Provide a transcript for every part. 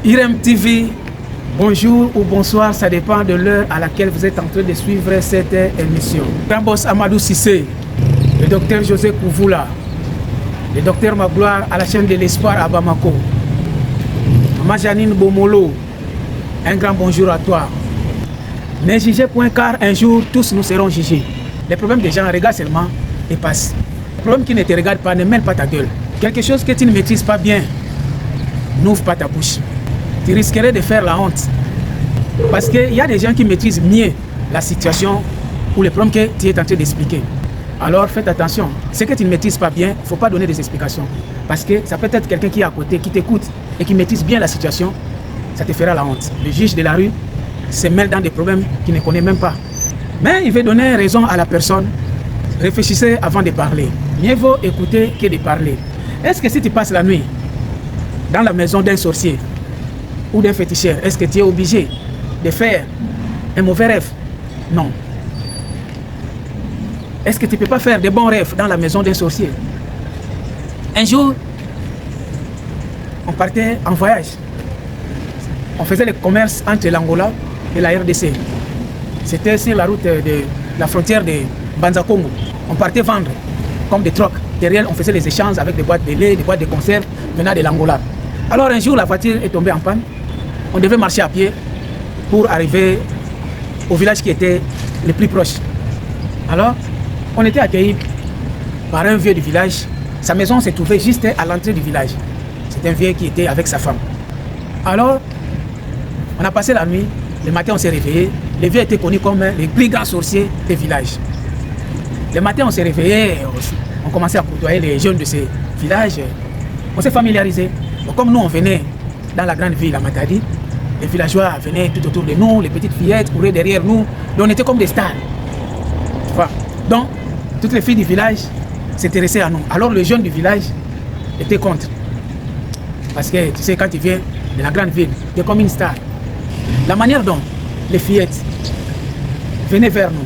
IREM TV, bonjour ou bonsoir, ça dépend de l'heure à laquelle vous êtes en train de suivre cette émission. Grand boss Amadou Cissé, le docteur José Kouvoula, le docteur Magloire à la chaîne de l'espoir à Bamako, Maman Janine Bomolo, un grand bonjour à toi. Ne jugez point car un jour tous nous serons jugés. Les problèmes des gens regardent seulement et passent. Les problèmes qui ne te regardent pas ne mêlent pas ta gueule. Quelque chose que tu ne maîtrises pas bien, n'ouvre pas ta bouche. Tu risquerais de faire la honte. Parce qu'il y a des gens qui maîtrisent mieux la situation ou les problèmes que tu es en train d'expliquer. Alors faites attention. Ce que tu ne maîtrises pas bien, il ne faut pas donner des explications. Parce que ça peut être quelqu'un qui est à côté, qui t'écoute et qui maîtrise bien la situation. Ça te fera la honte. Le juge de la rue se mêle dans des problèmes qu'il ne connaît même pas. Mais il veut donner raison à la personne. Réfléchissez avant de parler. Mieux vaut écouter que de parler. Est-ce que si tu passes la nuit dans la maison d'un sorcier ou d'un féticheur, est-ce que tu es obligé de faire un mauvais rêve? Non. Est-ce que tu ne peux pas faire de bons rêves dans la maison d'un sorcier? Un jour, on partait en voyage. On faisait le commerce entre l'Angola et la RDC. C'était sur la route de la frontière de Banza-Congo. On partait vendre comme des trocs. Derrière, on faisait les échanges avec des boîtes de lait, des boîtes de conserve venant de l'Angola. Alors un jour, la voiture est tombée en panne. On devait marcher à pied pour arriver au village qui était le plus proche. Alors, on était accueillis par un vieux du village. Sa maison se trouvait juste à l'entrée du village. C'était un vieux qui était avec sa femme. Alors, on a passé la nuit. Le matin, on s'est réveillé. Le vieux était connu comme le plus grand sorcier du village. Le matin, on s'est réveillé. On commençait à côtoyer les jeunes de ce village. On s'est familiarisé. Donc, comme nous, on venait dans la grande ville à Matadi, les villageois venaient tout autour de nous, les petites fillettes couraient derrière nous. Donc, on était comme des stars. Voilà. Donc, toutes les filles du village s'intéressaient à nous. Alors, les jeunes du village étaient contre. Parce que, tu sais, quand tu viens de la grande ville, tu es comme une star. La manière dont les fillettes venaient vers nous,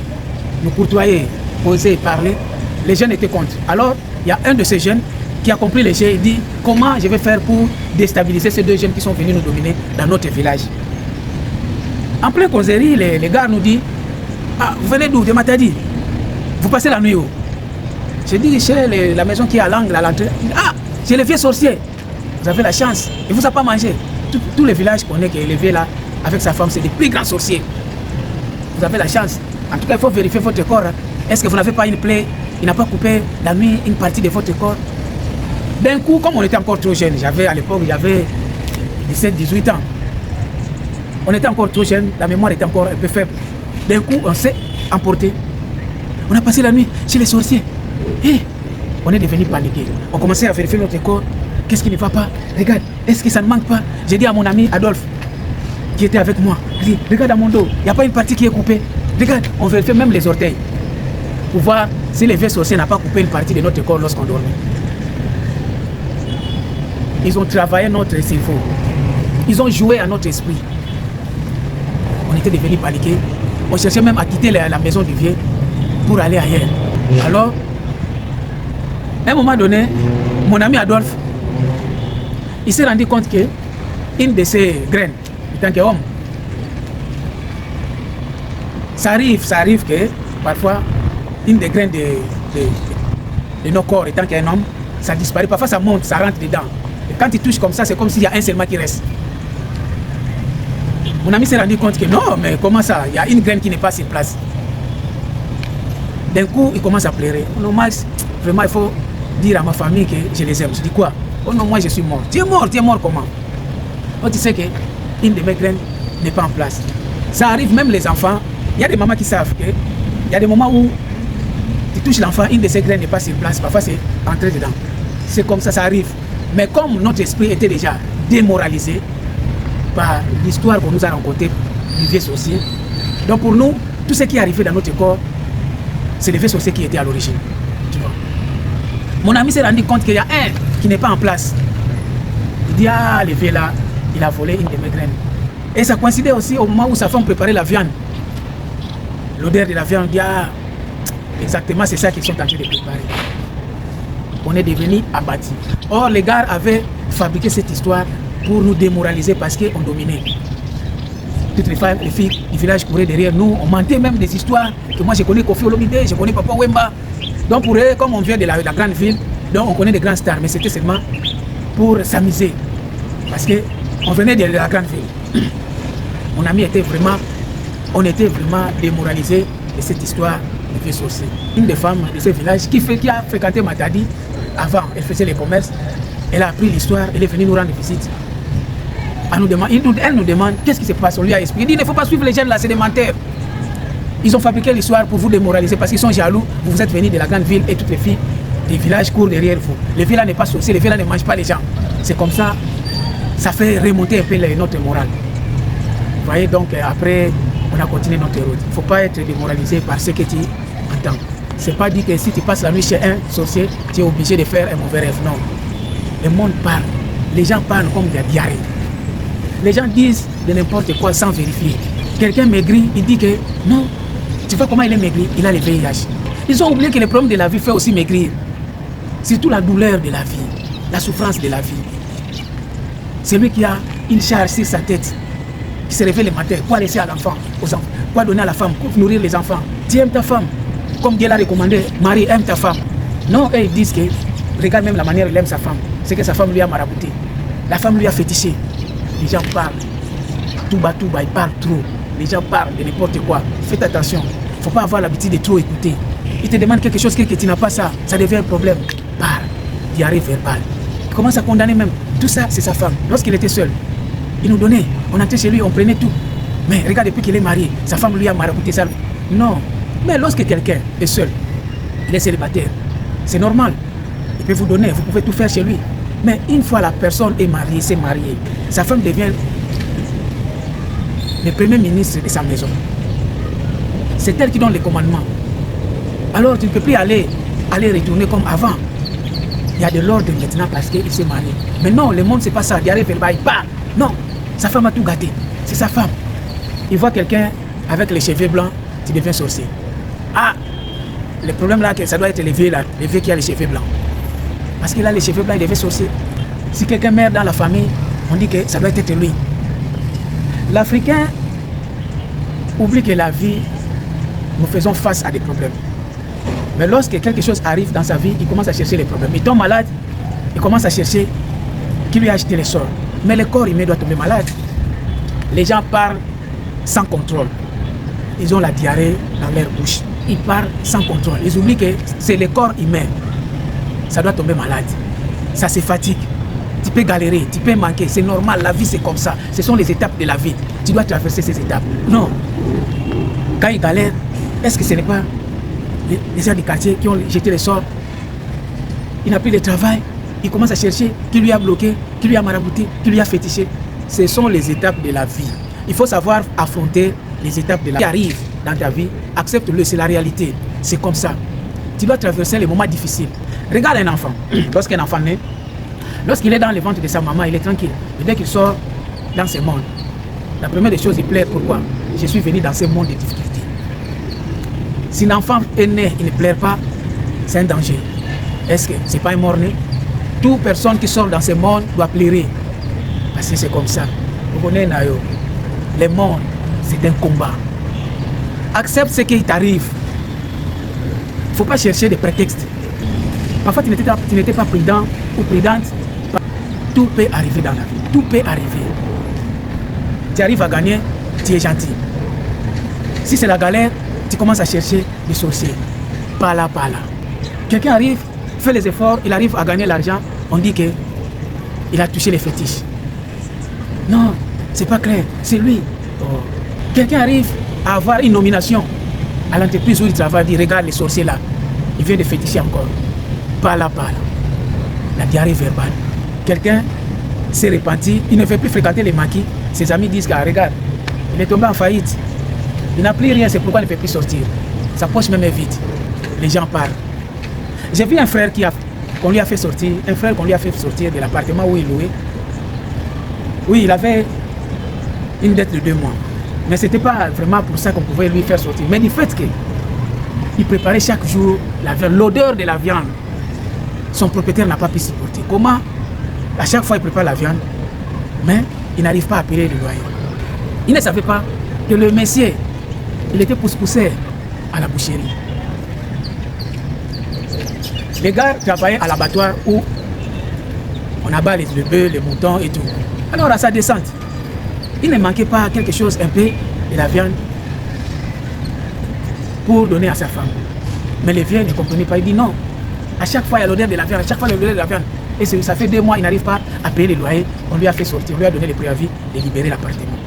nous courtoyer, poser, parler, les jeunes étaient contre. Alors, il y a un de ces jeunes qui a compris les jeux et dit comment je vais faire pour déstabiliser ces deux jeunes qui sont venus nous dominer dans notre village. En plein causerie, les gars nous disent ah, vous venez d'où? De Matadi. Vous passez la nuit où? Je dis chez la maison qui est à l'angle, à l'entrée. Ah, c'est le vieux sorcier. Vous avez la chance. Il ne vous a pas mangé. Tous les villages qu'on est qui est élevé là, avec sa femme, c'est des plus grands sorciers. Vous avez la chance. En tout cas, il faut vérifier votre corps. Est-ce que vous n'avez pas une plaie? Il n'a pas coupé la nuit une partie de votre corps? D'un coup, comme on était encore trop jeune, à l'époque, j'avais 17-18 ans. On était encore trop jeune, la mémoire était encore un peu faible. D'un coup, on s'est emporté. On a passé la nuit chez les sorciers. Et on est devenu paniqué. On commençait à vérifier notre corps. Qu'est-ce qui ne va pas? Regarde, est-ce que ça ne manque pas? J'ai dit à mon ami Adolphe, qui était avec moi, j'ai dit, regarde à mon dos, il n'y a pas une partie qui est coupée. Regarde, on vérifie même les orteils. Pour voir si les vieux sorciers n'ont pas coupé une partie de notre corps lorsqu'on dormait. Ils ont travaillé notre cerveau. Ils ont joué à notre esprit. On était devenus paniqués. On cherchait même à quitter la maison du vieux pour aller ailleurs. Alors, à un moment donné, mon ami Adolphe, il s'est rendu compte que une de ces graines, en tant qu'homme, ça arrive que parfois, une des graines de nos corps, étant qu'un homme, ça disparaît. Parfois, ça monte, ça rentre dedans. Et quand il touche comme ça, c'est comme s'il y a un seulement qui reste. Mon ami s'est rendu compte que non, mais comment ça? Il y a une graine qui n'est pas sur place. D'un coup, il commence à pleurer. Oh non, Max, vraiment, il faut dire à ma famille que je les aime. Je dis quoi? Oh non, moi je suis mort. Tu es mort comment? Oh, tu sais qu'une de mes graines n'est pas en place. Ça arrive, même les enfants. Il y a des mamans qui savent que il y a des moments où tu touches l'enfant, une de ses graines n'est pas sur place. Parfois, c'est entré dedans. C'est comme ça arrive. Mais comme notre esprit était déjà démoralisé par l'histoire qu'on nous a racontée du vieux sorcier, donc pour nous, tout ce qui est arrivé dans notre corps, c'est le vieux sorcier qui était à l'origine. Tu vois. Mon ami s'est rendu compte qu'il y a un qui n'est pas en place. Il dit, ah, le vieux là, il a volé une de mes graines. Et ça coïncidait aussi au moment où sa femme préparait la viande. L'odeur de la viande, dit, ah, exactement, c'est ça qu'ils sont en train de préparer. On est devenu abattus. Or, les gars avaient fabriqué cette histoire pour nous démoraliser parce qu'on dominait. Toutes les femmes, les filles du village couraient derrière nous, on mentait même des histoires que moi je connais Kofi Olomide, je connais Papa Wemba. Donc pour eux, comme on vient de la grande ville, donc on connaît des grands stars, mais c'était seulement pour s'amuser. Parce qu'on venait de la grande ville. Mon ami était vraiment, on était vraiment démoralisés de cette histoire de vieux sorcier. Une des femmes de ce village qui a fréquenté Matadi, avant, elle faisait les commerces, elle a appris l'histoire, elle est venue nous rendre visite. Elle nous demande qu'est-ce qui se passe. On lui a expliqué. Il dit il ne faut pas suivre les jeunes là, c'est des menteurs. Ils ont fabriqué l'histoire pour vous démoraliser parce qu'ils sont jaloux. Vous êtes venus de la grande ville et toutes les filles des villages courent derrière vous. Les villas n'est pas sorcier, les villas ne mangent pas les gens. C'est comme ça, ça fait remonter un peu notre morale. Vous voyez, donc après, on a continué notre route. Il ne faut pas être démoralisé par ce que tu entends. C'est pas dit que si tu passes la nuit chez un sorcier, tu es obligé de faire un mauvais rêve. Non. Le monde parle. Les gens parlent comme de la diarrhée. Les gens disent de n'importe quoi sans vérifier. Quelqu'un maigrit, il dit que non, tu vois comment il est maigri, il a le VIH. Ils ont oublié que le problème de la vie fait aussi maigrir. Surtout la douleur de la vie, la souffrance de la vie. Celui qui a une charge sur sa tête, qui se réveille le matin, quoi laisser à l'enfant, aux enfants, quoi donner à la femme, pour nourrir les enfants. Tu aimes ta femme, comme Dieu l'a recommandé, Marie aime ta femme. Non, eux ils disent que, regarde même la manière il aime sa femme, c'est que sa femme lui a marabouté. La femme lui a fétiché. Les gens parlent, tout bas, ils parlent trop. Les gens parlent de n'importe quoi. Faites attention, il ne faut pas avoir l'habitude de trop écouter. Il te demande quelque chose que tu n'as pas ça devient un problème. Parle, diarrhée verbale. Il commence à condamner même. Tout ça, c'est sa femme. Lorsqu'il était seul, il nous donnait, on entrait chez lui, on prenait tout. Mais regarde, depuis qu'il est marié, sa femme lui a marabouté ça. Non, mais lorsque quelqu'un est seul, il est célibataire, c'est normal. Il peut vous donner, vous pouvez tout faire chez lui. Mais une fois la personne est mariée, s'est mariée, sa femme devient le premier ministre de sa maison. C'est elle qui donne les commandements. Alors tu ne peux plus aller retourner comme avant. Il y a de l'ordre maintenant parce qu'il s'est marié. Mais non, le monde c'est pas ça. Il arrive, il parle. Non, sa femme a tout gâté. C'est sa femme. Il voit quelqu'un avec les cheveux blancs, tu deviens sorcier. Ah, le problème là, ça doit être le vieux là, le vieux qui a les cheveux blancs. Parce qu'il a les cheveux blancs, il devient sorcier. Si quelqu'un meurt dans la famille, on dit que ça doit être lui. L'Africain oublie que la vie, nous faisons face à des problèmes. Mais lorsque quelque chose arrive dans sa vie, il commence à chercher les problèmes. Il tombe malade, il commence à chercher qui lui a acheté les sorts. Mais le corps humain doit tomber malade. Les gens parlent sans contrôle. Ils ont la diarrhée dans leur bouche. Ils parlent sans contrôle. Ils oublient que c'est le corps humain. Ça doit tomber malade. Ça se fatigue. Tu peux galérer, tu peux manquer. C'est normal, la vie c'est comme ça. Ce sont les étapes de la vie. Tu dois traverser ces étapes. Non. Quand il galère, est-ce que ce n'est pas les gens du quartier qui ont jeté les sorts? Il n'a plus de travail. Il commence à chercher qui lui a bloqué, qui lui a marabouté, qui lui a fétiché. Ce sont les étapes de la vie. Il faut savoir affronter les étapes de la vie qui arrivent dans ta vie. Accepte-le, c'est la réalité. C'est comme ça. Tu dois traverser les moments difficiles. Regarde un enfant. Lorsqu'un enfant naît, lorsqu'il est dans le ventre de sa maman, il est tranquille. Et dès qu'il sort dans ce monde, la première des choses, il pleure. Pourquoi? Je suis venu dans ce monde de difficultés. Si l'enfant est né, il ne pleure pas, c'est un danger. Est-ce que c'est pas un mort-né? Toute personne qui sort dans ce monde doit pleurer. Parce que c'est comme ça. Vous connaissez, le monde, c'est un combat. Accepte ce qui t'arrive. Il ne faut pas chercher des prétextes. Parfois, tu n'étais pas prudent ou prudente. Tout peut arriver dans la vie. Tout peut arriver. Tu arrives à gagner, tu es gentil. Si c'est la galère, tu commences à chercher des sorciers. Pas là. Quelqu'un arrive, fait les efforts, il arrive à gagner l'argent, on dit qu'il a touché les fétiches. Non, c'est pas clair, c'est lui. Oh. Quelqu'un arrive à avoir une nomination à l'entreprise où il travaille, il dit regarde les sorciers là, il vient de féticher encore. Pas là. La diarrhée verbale. Quelqu'un s'est repenti, il ne veut plus fréquenter les maquis. Ses amis disent que regarde, il est tombé en faillite. Il n'a plus rien, c'est pourquoi il ne peut plus sortir. Sa poche même est vide. Les gens parlent. J'ai vu un frère qu'on lui a fait sortir, de l'appartement où il louait. Oui, il avait une dette de 2 mois. Mais ce n'était pas vraiment pour ça qu'on pouvait lui faire sortir. Mais du fait qu'il préparait chaque jour la viande, l'odeur de la viande, son propriétaire n'a pas pu supporter. Comment, à chaque fois il prépare la viande, Mais il n'arrive pas à payer le loyer. Il ne savait pas que le messier, il était pousse-poussé à la boucherie. Les gars travaillaient à l'abattoir où on abat les bœufs, les moutons et tout. Alors à sa descente, il ne manquait pas quelque chose, un peu de la viande pour donner à sa femme. Mais le vieux ne comprenait pas, il dit non. À chaque fois il y a l'odeur de la viande, à chaque fois il y a l'odeur de la viande. Et ça fait 2 mois, il n'arrive pas à payer les loyers. On lui a fait sortir, on lui a donné le préavis de libérer l'appartement.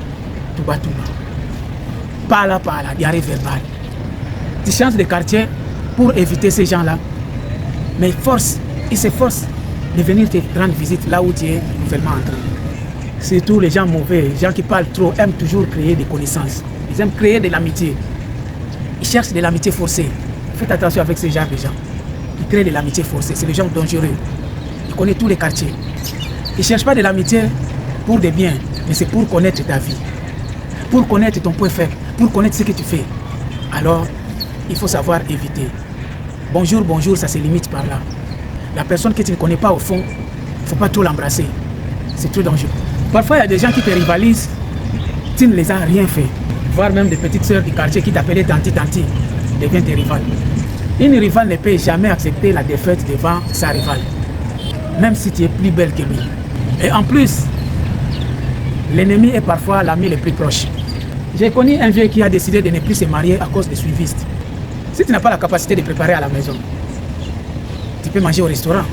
Tout bas. Par là, diarrhée verbale. Tu changes de quartier pour éviter ces gens-là. Mais il s'efforce de venir te rendre visite là où tu es nouvellement entré. Surtout les gens mauvais, les gens qui parlent trop, aiment toujours créer des connaissances. Ils aiment créer de l'amitié. Ils cherchent de l'amitié forcée. Faites attention avec ces gens de gens. Ils créent de l'amitié forcée. C'est les gens dangereux. Ils connaissent tous les quartiers. Ils ne cherchent pas de l'amitié pour des biens, mais c'est pour connaître ta vie. Pour connaître ton point faible, pour connaître ce que tu fais. Alors, il faut savoir éviter. Bonjour, ça se limite par là. La personne que tu ne connais pas au fond, il ne faut pas trop l'embrasser. C'est trop dangereux. Parfois, il y a des gens qui te rivalisent. Tu ne les as rien fait. Voire même des petites sœurs du quartier qui t'appelaient tanti, deviennent tes rivales. Une rivale ne peut jamais accepter la défaite devant sa rivale. Même si tu es plus belle que lui. Et en plus, l'ennemi est parfois l'ami le plus proche. J'ai connu un vieux qui a décidé de ne plus se marier à cause des suivistes. Si tu n'as pas la capacité de préparer à la maison, tu peux manger au restaurant.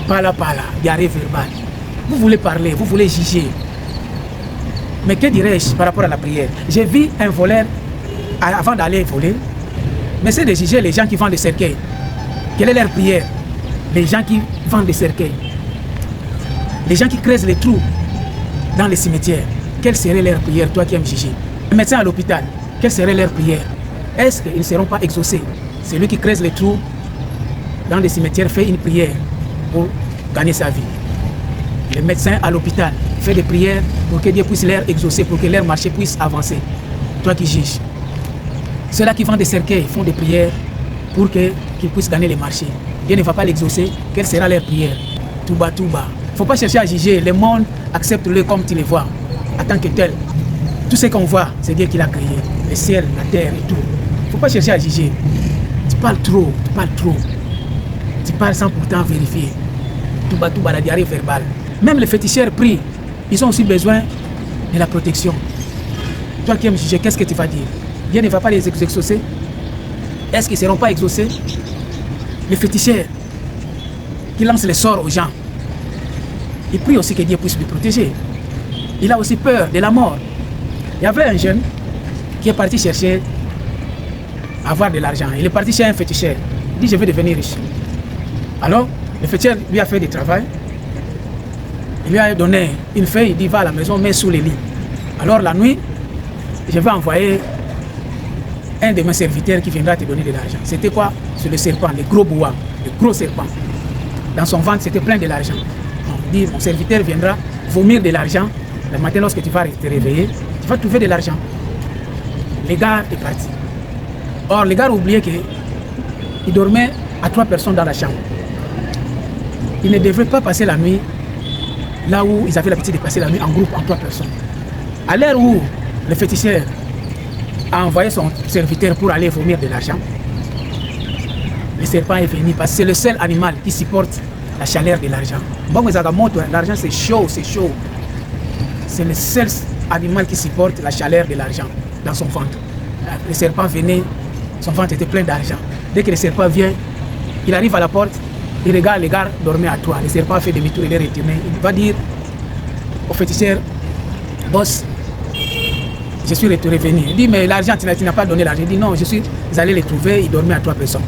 Pas là, diarrhée verbale. Vous voulez parler, vous voulez juger. Mais que dirais-je par rapport à la prière? J'ai vu un voleur avant d'aller voler, mais c'est de juger les gens qui vendent des cercueils. Quelle est leur prière? Les gens qui vendent des cercueils. Les gens qui creusent les trous dans les cimetières. Quelle serait leur prière, toi qui aimes juger? Les médecins à l'hôpital, quelle serait leur prière? Est-ce qu'ils ne seront pas exaucés? Celui qui creuse les trous dans les cimetières fait une prière pour gagner sa vie. Les médecins à l'hôpital font des prières pour que Dieu puisse leur exaucer, pour que leur marché puisse avancer. Toi qui juges. Ceux-là qui vendent des cercueils font des prières pour qu'ils puissent gagner les marchés. Dieu ne va pas l'exaucer. Quelle sera leur prière? Tout bas. Il ne faut pas chercher à juger. Le monde, accepte-le comme tu les vois, en tant que tel. Tout ce qu'on voit, c'est Dieu qui l'a créé. Le ciel, la terre et tout. Il ne faut pas chercher à juger. Tu parles trop. Tu parles sans pourtant vérifier. Tout bas, la diarrhée verbale. Même les féticheurs prient. Ils ont aussi besoin de la protection. Toi qui aimes juger, qu'est-ce que tu vas dire? Dieu ne va pas les exaucer? Est-ce qu'ils ne seront pas exaucés? Les féticheurs qui lancent les sorts aux gens, il prie aussi que Dieu puisse le protéger. Il a aussi peur de la mort. Il y avait un jeune qui est parti chercher à avoir de l'argent. Il est parti chez un féticheur. Il dit, je veux devenir riche. Alors, le féticheur lui a fait du travail. Il lui a donné une feuille. Il dit, va à la maison, mets sous les lits. Alors, la nuit, je vais envoyer un de mes serviteurs qui viendra te donner de l'argent. C'était quoi? C'est le serpent, le gros bois, le gros serpent. Dans son ventre, c'était plein de l'argent. Il dit, mon serviteur viendra vomir de l'argent. Le matin, lorsque tu vas te réveiller, tu vas trouver de l'argent. Le gars est parti. Or, le gars a oublié qu'il dormait à 3 personnes dans la chambre. Il ne devrait pas passer la nuit là où ils avaient l'habitude de passer la nuit en groupe, en 3 personnes. À l'heure où le féticheur a envoyé son serviteur pour aller vomir de l'argent, le serpent est venu parce que c'est le seul animal qui supporte la chaleur de l'argent. Bon, l'argent c'est chaud. C'est le seul animal qui supporte la chaleur de l'argent dans son ventre. Le serpent venait, son ventre était plein d'argent. Dès que le serpent vient, il arrive à la porte, il regarde les gars dormir à toi. Le serpent fait demi-tour, il est retourné. Il va dire au féticheur, boss, je suis revenu. Il dit, mais l'argent, tu n'as pas donné l'argent. Il dit, non, je suis allé les trouver, il dormait à 3 personnes.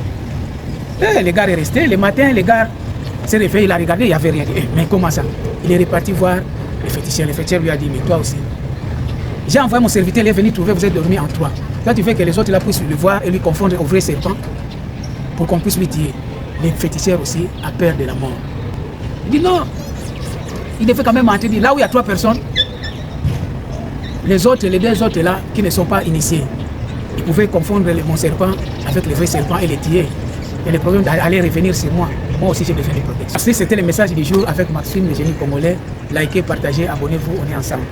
Et le gars est resté. Le matin, le gars s'est réveillé, il a regardé, il n'y avait rien. Mais comment ça? Il est reparti voir le féticheur. Le féticheur lui a dit, mais toi aussi. J'ai envoyé mon serviteur, il est venu trouver, vous êtes dormi en 3. Toi, tu fais que les autres là puissent le voir et lui confondre au vrai serpent pour qu'on puisse lui tuer. Le féticheur aussi a peur de la mort. Il dit non. Il devait quand même entrer. Là où il y a 3 personnes, les 2 autres là qui ne sont pas initiés, ils pouvaient confondre mon serpent avec le vrai serpent et les tuer. Et le problème d'aller revenir sur moi. moi aussi j'ai besoin de protection. C'était le message du jour avec Maxime, le génie congolais. Likez, partagez, abonnez-vous, on est ensemble.